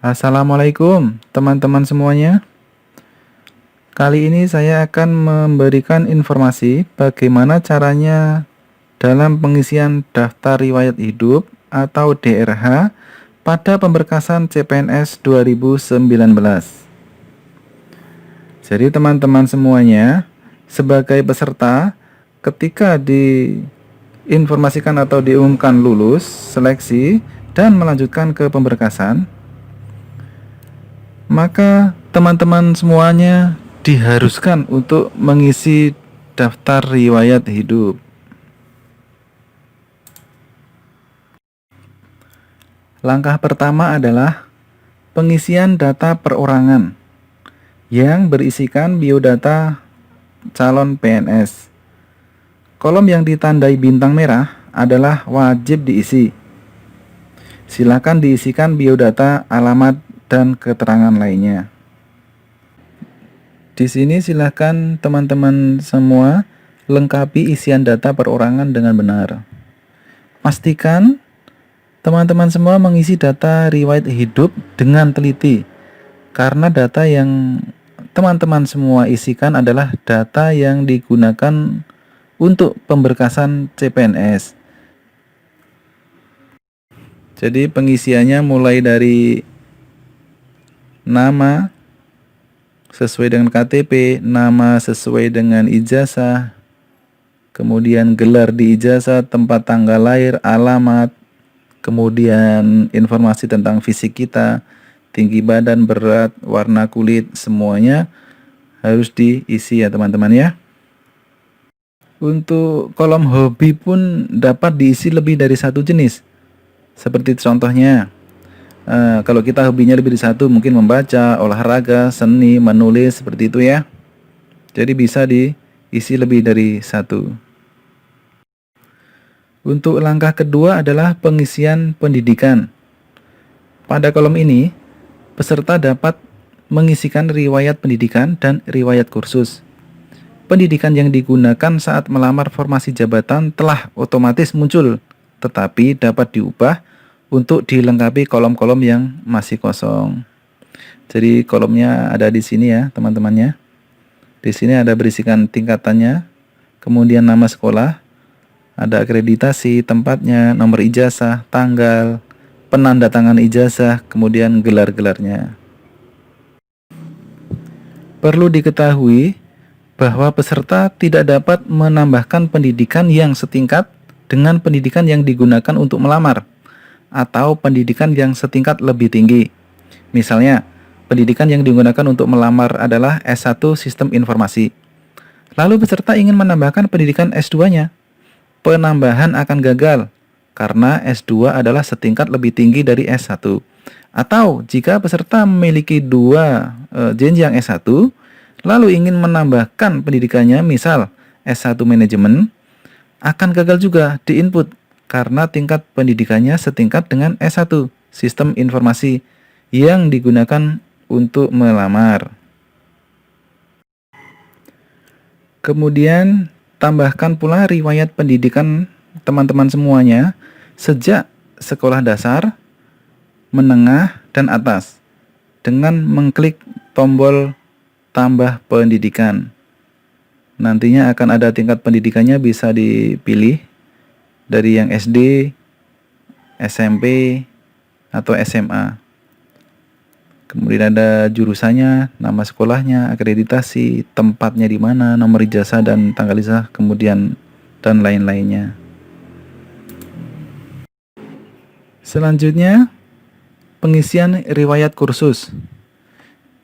Assalamualaikum teman-teman semuanya. Kali ini saya akan memberikan informasi bagaimana caranya dalam pengisian daftar riwayat hidup atau DRH pada pemberkasan CPNS 2019. Jadi teman-teman semuanya, sebagai peserta, ketika diinformasikan atau diumumkan lulus seleksi dan melanjutkan ke pemberkasan, maka teman-teman semuanya diharuskan untuk mengisi daftar riwayat hidup. Langkah pertama adalah pengisian data perorangan yang berisikan biodata calon PNS. Kolom yang ditandai bintang merah adalah wajib diisi. Silakan diisikan biodata, alamat, dan keterangan lainnya. Di sini silakan teman-teman semua lengkapi isian data perorangan dengan benar. Pastikan teman-teman semua mengisi data riwayat hidup dengan teliti, karena data yang teman-teman semua isikan adalah data yang digunakan untuk pemberkasan CPNS. Jadi pengisiannya mulai dari nama sesuai dengan KTP, nama sesuai dengan ijazah, kemudian gelar di ijazah, tempat tanggal lahir, alamat, kemudian informasi tentang fisik kita, tinggi badan, berat, warna kulit, semuanya harus diisi ya teman-teman ya. Untuk kolom hobi pun dapat diisi lebih dari satu jenis. Seperti contohnya, kalau kita hobinya lebih dari satu, mungkin membaca, olahraga, seni, menulis, seperti itu ya. Jadi bisa diisi lebih dari satu. Untuk langkah kedua adalah pengisian pendidikan. Pada kolom ini, peserta dapat mengisikan riwayat pendidikan dan riwayat kursus. Pendidikan yang digunakan saat melamar formasi jabatan telah otomatis muncul, tetapi dapat diubah untuk dilengkapi kolom-kolom yang masih kosong. Jadi kolomnya ada di sini ya teman-temannya. Di sini ada berisikan tingkatannya, kemudian nama sekolah, ada akreditasi, tempatnya, nomor ijazah, tanggal, penandatangan ijazah, kemudian gelar-gelarnya. Perlu diketahui bahwa peserta tidak dapat menambahkan pendidikan yang setingkat dengan pendidikan yang digunakan untuk melamar, atau pendidikan yang setingkat lebih tinggi. Misalnya, pendidikan yang digunakan untuk melamar adalah S1 Sistem Informasi. Lalu peserta ingin menambahkan pendidikan S2-nya. Penambahan akan gagal, karena S2 adalah setingkat lebih tinggi dari S1. Atau, jika peserta memiliki dua jenjang S1, lalu ingin menambahkan pendidikannya, misal S1 Manajemen, akan gagal juga di input karena tingkat pendidikannya setingkat dengan S1 Sistem Informasi yang digunakan untuk melamar. Kemudian tambahkan pula riwayat pendidikan teman-teman semuanya sejak sekolah dasar, menengah, dan atas dengan mengklik tombol tambah pendidikan. Nantinya akan ada tingkat pendidikannya, bisa dipilih dari yang SD, SMP, atau SMA. Kemudian ada jurusannya, nama sekolahnya, akreditasi, tempatnya di mana, nomor ijazah dan tanggal ijazah, kemudian dan lain-lainnya. Selanjutnya, pengisian riwayat kursus.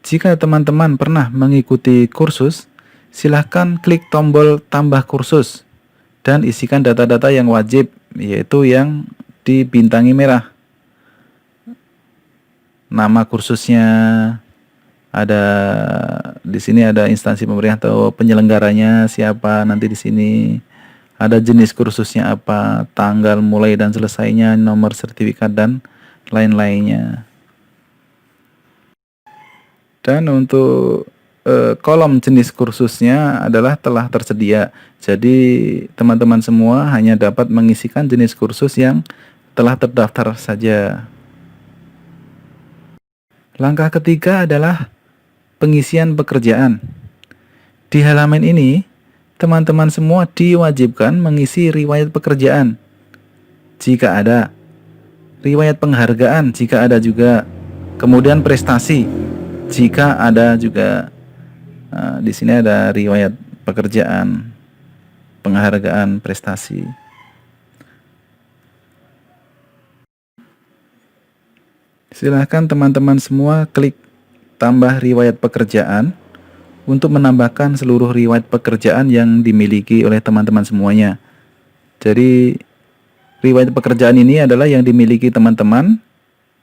Jika teman-teman pernah mengikuti kursus, silahkan klik tombol tambah kursus dan isikan data-data yang wajib, yaitu yang dibintangi merah. Nama kursusnya, ada di sini ada instansi pemerintah atau penyelenggaranya siapa, nanti di sini ada jenis kursusnya apa, tanggal mulai dan selesainya, nomor sertifikat dan lain-lainnya. Dan untuk kolom jenis kursusnya adalah telah tersedia. Jadi teman-teman semua hanya dapat mengisikan jenis kursus yang telah terdaftar saja. Langkah ketiga adalah pengisian pekerjaan. Di halaman ini, teman-teman semua diwajibkan mengisi riwayat pekerjaan jika ada, riwayat penghargaan jika ada juga, kemudian prestasi jika ada juga. Di sini ada riwayat pekerjaan, penghargaan, prestasi. Silahkan teman-teman semua klik tambah riwayat pekerjaan untuk menambahkan seluruh riwayat pekerjaan yang dimiliki oleh teman-teman semuanya. Jadi riwayat pekerjaan ini adalah yang dimiliki teman-teman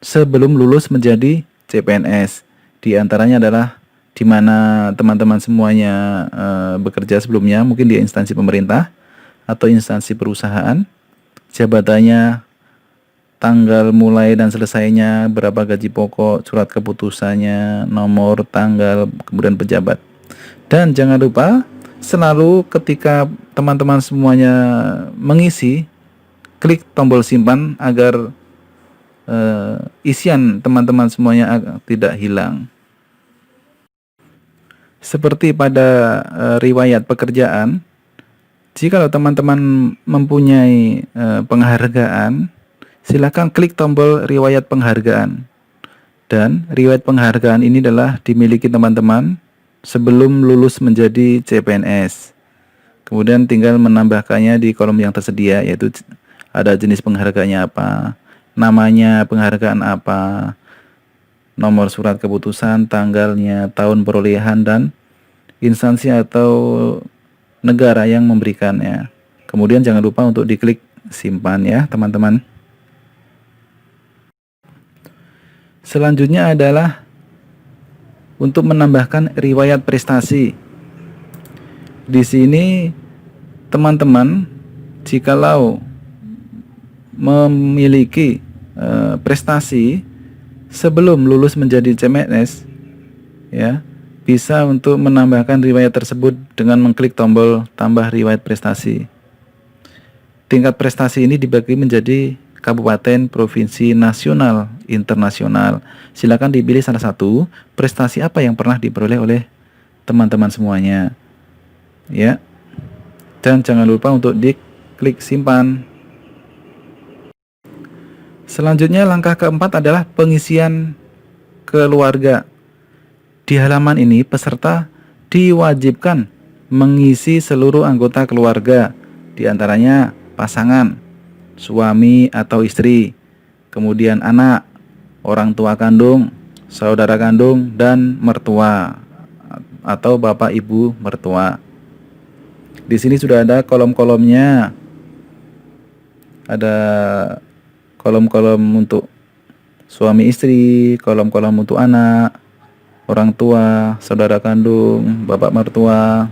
sebelum lulus menjadi CPNS. Di antaranya adalah di mana teman-teman semuanya bekerja sebelumnya, mungkin di instansi pemerintah atau instansi perusahaan, jabatannya, tanggal mulai dan selesainya, berapa gaji pokok, surat keputusannya, nomor, tanggal, kemudian pejabat. Dan jangan lupa selalu ketika teman-teman semuanya mengisi, klik tombol simpan agar isian teman-teman semuanya tidak hilang. Seperti pada riwayat pekerjaan, jika teman-teman mempunyai penghargaan, silakan klik tombol riwayat penghargaan. Dan riwayat penghargaan ini adalah dimiliki teman-teman sebelum lulus menjadi CPNS. Kemudian tinggal menambahkannya di kolom yang tersedia, yaitu ada jenis penghargaannya apa, namanya penghargaan apa, nomor surat keputusan, tanggalnya, tahun perolehan, dan instansi atau negara yang memberikannya. Kemudian jangan lupa untuk diklik simpan ya teman-teman. Selanjutnya adalah untuk menambahkan riwayat prestasi. Di sini teman-teman jikalau memiliki prestasi sebelum lulus menjadi CPNS, ya, bisa untuk menambahkan riwayat tersebut dengan mengklik tombol tambah riwayat prestasi. Tingkat prestasi ini dibagi menjadi kabupaten, provinsi, nasional, internasional. Silakan dipilih salah satu prestasi apa yang pernah diperoleh oleh teman-teman semuanya, ya. Dan jangan lupa untuk diklik simpan. Selanjutnya langkah keempat adalah pengisian keluarga. Di halaman ini peserta diwajibkan mengisi seluruh anggota keluarga, di antaranya pasangan, suami atau istri, kemudian anak, orang tua kandung, saudara kandung, dan mertua atau bapak ibu mertua. Di sini sudah ada kolom-kolomnya. Ada kolom-kolom untuk suami istri, kolom-kolom untuk anak, orang tua, saudara kandung, bapak mertua.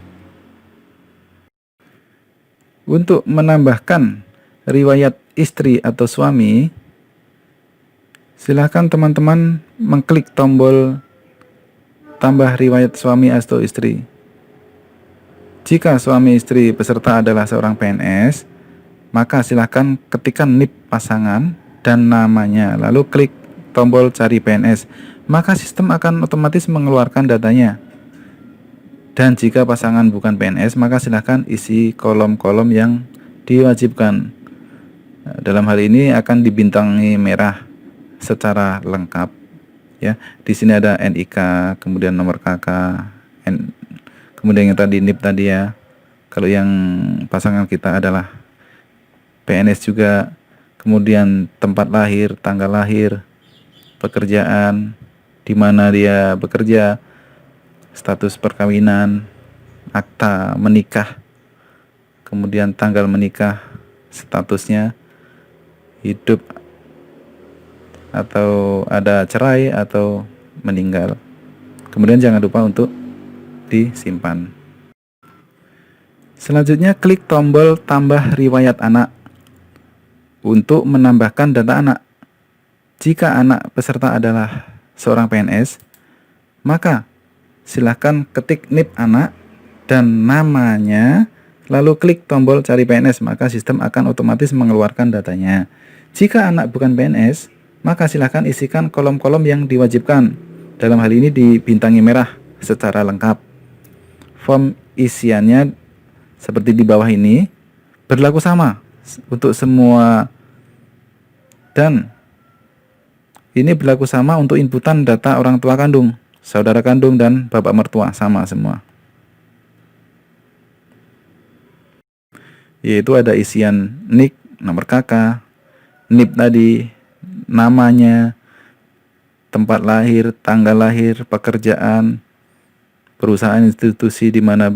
Untuk menambahkan riwayat istri atau suami, silahkan teman-teman mengklik tombol tambah riwayat suami atau istri. Jika suami istri peserta adalah seorang PNS, maka silahkan ketikkan NIP pasangan dan namanya, lalu klik tombol cari PNS, maka sistem akan otomatis mengeluarkan datanya. Dan jika pasangan bukan PNS, maka silahkan isi kolom-kolom yang diwajibkan. Dalam hal ini akan dibintangi merah secara lengkap, ya. Di sini ada NIK, kemudian nomor KK, kemudian yang tadi NIP tadi ya. Kalau yang pasangan kita adalah PNS juga, kemudian tempat lahir, tanggal lahir, pekerjaan, di mana dia bekerja, status perkawinan, akta menikah, kemudian tanggal menikah, statusnya hidup atau ada cerai atau meninggal. Kemudian jangan lupa untuk disimpan. Selanjutnya klik tombol tambah riwayat anak untuk menambahkan data anak. Jika anak peserta adalah seorang PNS, maka silahkan ketik NIP anak dan namanya, lalu klik tombol cari PNS, maka sistem akan otomatis mengeluarkan datanya. Jika anak bukan PNS, maka silahkan isikan kolom-kolom yang diwajibkan. dalam hal ini dibintangi merah secara lengkap. Form isiannya seperti di bawah ini, berlaku sama untuk semua, dan ini berlaku sama untuk inputan data orang tua kandung, saudara kandung, dan bapak mertua, sama semua. Yaitu ada isian NIK, nomor KK, NIP tadi, namanya, tempat lahir, tanggal lahir, pekerjaan, perusahaan, institusi di mana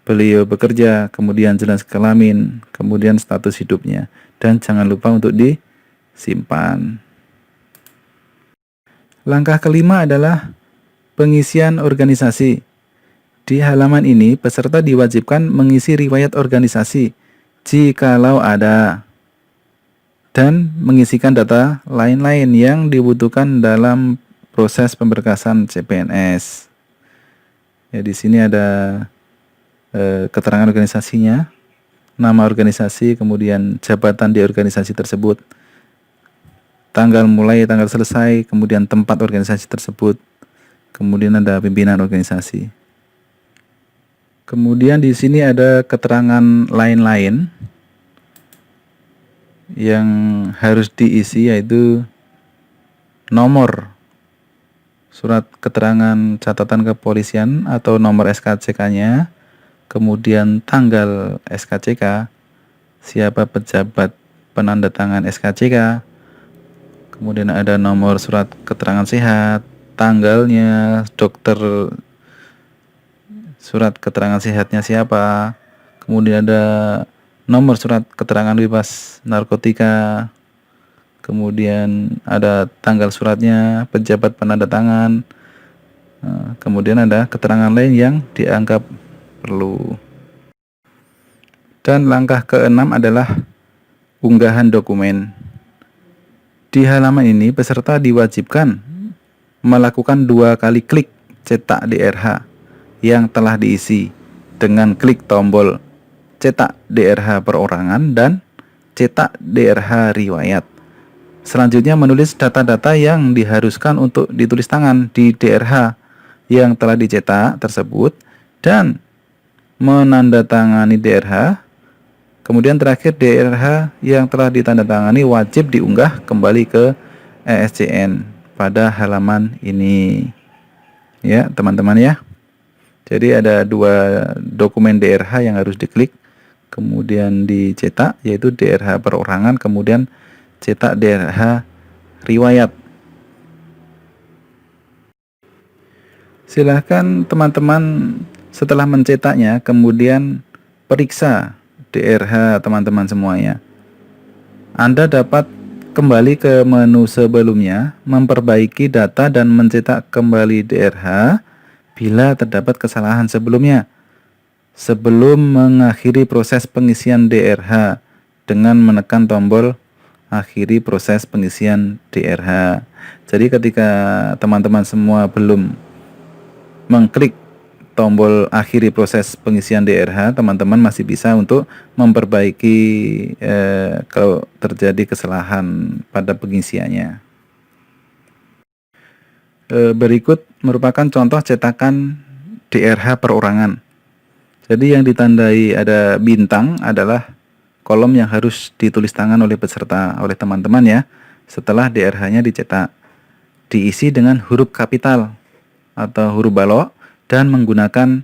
beliau bekerja, kemudian jelas kelamin, kemudian status hidupnya, dan jangan lupa untuk disimpan. Langkah kelima adalah pengisian organisasi. Di halaman ini, peserta diwajibkan mengisi riwayat organisasi jikalau ada, dan mengisikan data lain-lain yang dibutuhkan dalam proses pemberkasan CPNS. Ya, di sini ada keterangan organisasinya, nama organisasi, kemudian jabatan di organisasi tersebut, tanggal mulai, tanggal selesai, kemudian tempat organisasi tersebut, kemudian ada pimpinan organisasi. Kemudian di sini ada keterangan lain-lain yang harus diisi, yaitu nomor surat keterangan catatan kepolisian atau nomor SKCK-nya, kemudian tanggal SKCK, siapa pejabat penandatangan SKCK, kemudian ada nomor surat keterangan sehat, tanggalnya, dokter surat keterangan sehatnya siapa, kemudian ada nomor surat keterangan bebas narkotika, kemudian ada tanggal suratnya, pejabat penandatangan, kemudian ada keterangan lain yang dianggap perlu. Dan langkah keenam adalah unggahan dokumen. Di halaman ini peserta diwajibkan melakukan 2 kali klik cetak DRH yang telah diisi dengan klik tombol cetak DRH perorangan dan cetak DRH riwayat. Selanjutnya menulis data-data yang diharuskan untuk ditulis tangan di DRH yang telah dicetak tersebut dan menandatangani DRH. Kemudian terakhir, DRH yang telah ditandatangani wajib diunggah kembali ke ESCN pada halaman ini. Ya, teman-teman ya. Jadi ada 2 dokumen DRH yang harus diklik, kemudian dicetak, yaitu DRH perorangan, kemudian cetak DRH riwayat. Silahkan teman-teman setelah mencetaknya, kemudian periksa DRH teman-teman semuanya. Anda dapat kembali ke menu sebelumnya, memperbaiki data dan mencetak kembali DRH bila terdapat kesalahan sebelumnya, sebelum mengakhiri proses pengisian DRH dengan menekan tombol akhiri proses pengisian DRH. Jadi ketika teman-teman semua belum mengklik tombol akhiri proses pengisian DRH, teman-teman masih bisa untuk memperbaiki kalau terjadi kesalahan pada pengisiannya. Berikut merupakan contoh cetakan DRH perorangan. Jadi yang ditandai ada bintang adalah kolom yang harus ditulis tangan oleh peserta, oleh teman-teman ya, setelah DRH-nya dicetak. Diisi dengan huruf kapital atau huruf balok dan menggunakan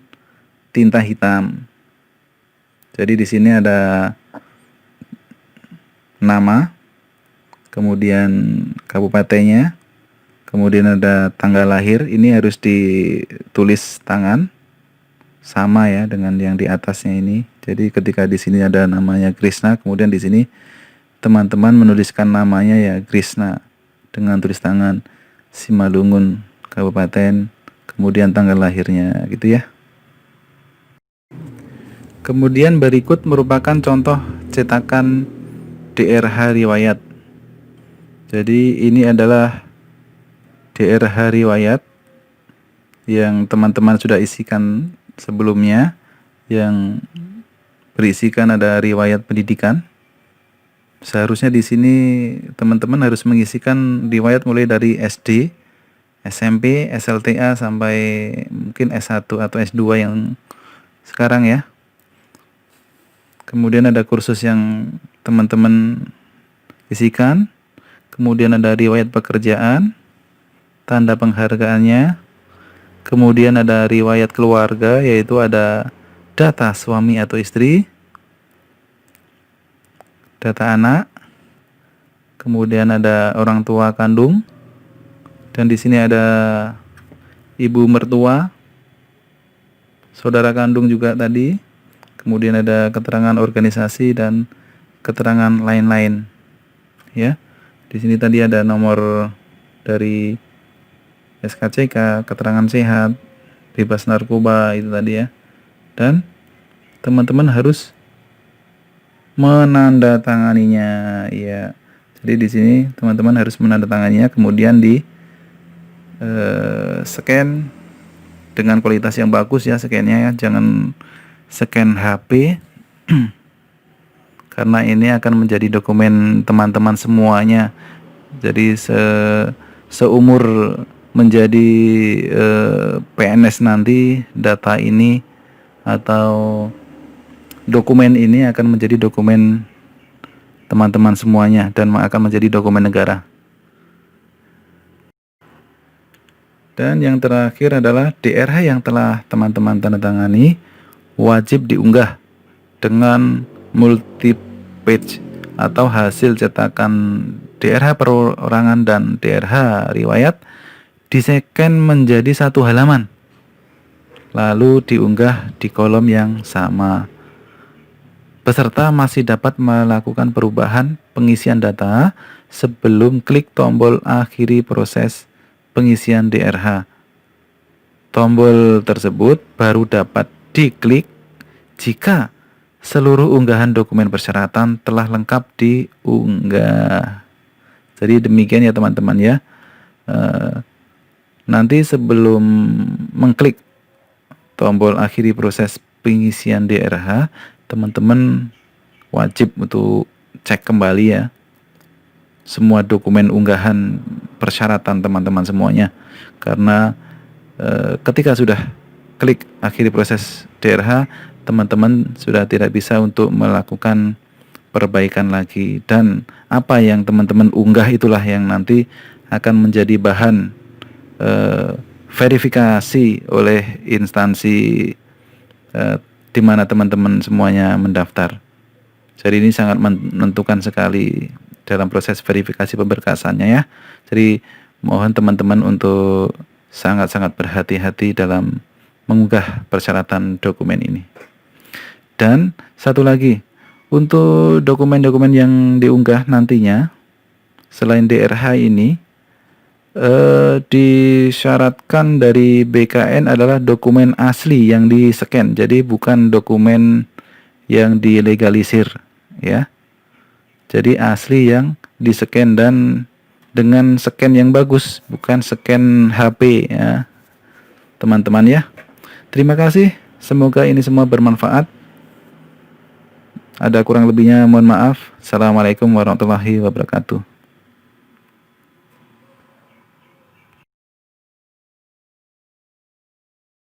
tinta hitam. Jadi di sini ada nama, kemudian kabupatennya, kemudian ada tanggal lahir. Ini harus ditulis tangan sama ya dengan yang di atasnya ini. Jadi ketika di sini ada namanya Krishna, kemudian di sini teman-teman menuliskan namanya ya Krishna dengan tulis tangan Simalungun kabupaten, kemudian tanggal lahirnya gitu ya. Kemudian berikut merupakan contoh cetakan DRH riwayat. Jadi ini adalah DRH riwayat yang teman-teman sudah isikan sebelumnya, yang berisikan ada riwayat pendidikan. Seharusnya di sini teman-teman harus mengisikan riwayat mulai dari SD, SMP, SLTA sampai mungkin S1 atau S2 yang sekarang ya. Kemudian ada kursus yang teman-teman isikan. Kemudian ada riwayat pekerjaan, tanda penghargaannya. Kemudian ada riwayat keluarga, yaitu ada data suami atau istri, data anak, kemudian ada orang tua kandung, dan di sini ada ibu mertua, saudara kandung juga tadi. Kemudian ada keterangan organisasi dan keterangan lain-lain. Ya, di sini tadi ada nomor dari SKCK, keterangan sehat, bebas narkoba itu tadi ya. Dan teman-teman harus menandatanganinya ya. Jadi di sini teman-teman harus menandatanganinya, kemudian di scan dengan kualitas yang bagus ya scannya ya, jangan scan HP karena ini akan menjadi dokumen teman-teman semuanya. Jadi seumur menjadi PNS nanti, data ini atau dokumen ini akan menjadi dokumen teman-teman semuanya dan akan menjadi dokumen negara. Dan yang terakhir adalah DRH yang telah teman-teman tanda tangani wajib diunggah dengan multi page atau hasil cetakan DRH perorangan dan DRH riwayat di-scan menjadi satu halaman, lalu diunggah di kolom yang sama. Peserta masih dapat melakukan perubahan pengisian data sebelum klik tombol akhiri proses pengisian DRH. Tombol tersebut baru dapat diklik jika seluruh unggahan dokumen persyaratan telah lengkap diunggah. Jadi demikian ya teman-teman ya. Nanti sebelum mengklik tombol akhiri proses pengisian DRH, teman-teman wajib untuk cek kembali ya semua dokumen unggahan persyaratan teman-teman semuanya, karena ketika sudah klik akhiri proses DRH, teman-teman sudah tidak bisa untuk melakukan perbaikan lagi, dan apa yang teman-teman unggah itulah yang nanti akan menjadi bahan verifikasi oleh instansi di mana teman-teman semuanya mendaftar. Jadi ini sangat menentukan sekali dalam proses verifikasi pemberkasannya ya. Jadi mohon teman-teman untuk sangat-sangat berhati-hati dalam mengunggah persyaratan dokumen ini. Dan satu lagi, untuk dokumen-dokumen yang diunggah nantinya selain DRH ini disyaratkan dari BKN adalah dokumen asli yang di-scan. Jadi bukan dokumen yang dilegalisir ya. Jadi asli yang di-scan dan dengan scan yang bagus, bukan scan HP ya, teman-teman ya. Terima kasih, semoga ini semua bermanfaat. Ada kurang lebihnya mohon maaf. Assalamualaikum warahmatullahi wabarakatuh.